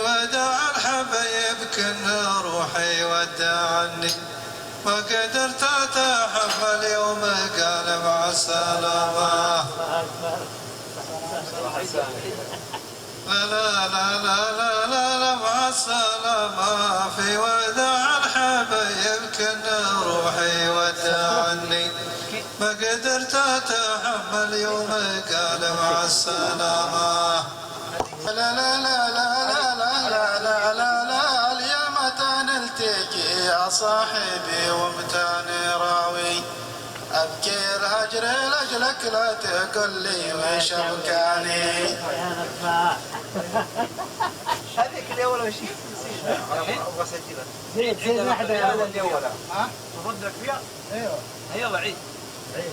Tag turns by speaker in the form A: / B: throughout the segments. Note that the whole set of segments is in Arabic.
A: وداع الحبايب كنا روحي ودعني، ما قدرت اتحمل يوم قال مع السلامة. لا لا لا لا لا لا لا مع السلامة، في وداع الحبايب كنا روحي ودعني، ما قدرت اتحمل يوم قال مع السلامة. لا لا لا لا لا لا لا لا لا اليوم متى نلتقي يا صاحبي ومتى راوي، ابكي الهجر لاجلك لا تقل لي وش ابكاني.
B: هذيك اللي اول شيء ابغى اسجلها. زيد واحده اللي اولها. ها؟ تصدق فيها؟ ايوه. يلا عيد. عيد.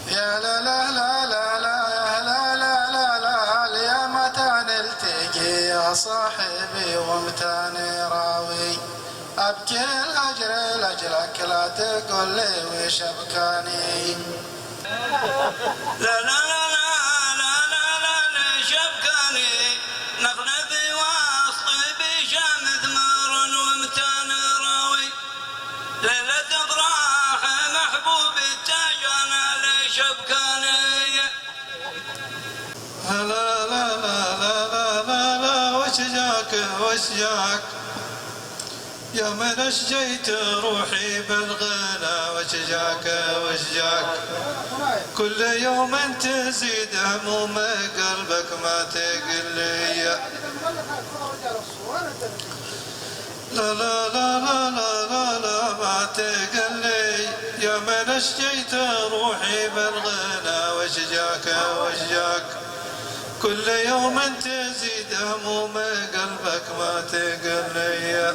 A: يا لا لا لا لا لا يا لا لا لا لا اليوم متى نلتقي يا صاحبي ومتى راوي، ابكي الهجر لاجلك لا تقول لي وش ابكاني. لا لا لا لا لا لا ليش ابكاني، نخلبي واسطي بشام ثمار ومتى راوي، ليلة افراح محبوب التاج انا ليش ابكاني. لا لا لا لا لا لا لا وش جاك وش جاك يا من اشجيت روحي بالغلا، وش جاك وش جاك كل يوم تزيد هموم قلبك ما تقل لي. لا لا لا لا لا لا لا ما تقل لي يا من اشجيت روحي بالغلا، وش جاك وش جاك كل يوم تزيد هموم قلبك ما تقل لي.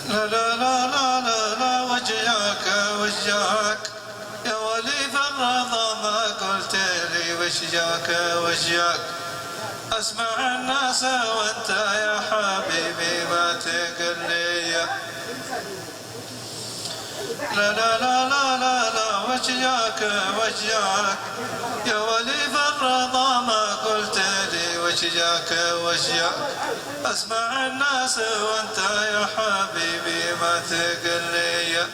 A: لا لا لا لا لا لا وجهك وجهك يا ولي في الرضا ما قلت لي وش جاك وش جاك، اسمع الناس وانت يا حبيبي ما تقل لي. لا لا لا لا لا لا وش جاك وش جاك يا ولي في الرضا ما قلت لي وش جاك وش جاك، اسمع الناس وانت يا حبيبي ما تقل لي.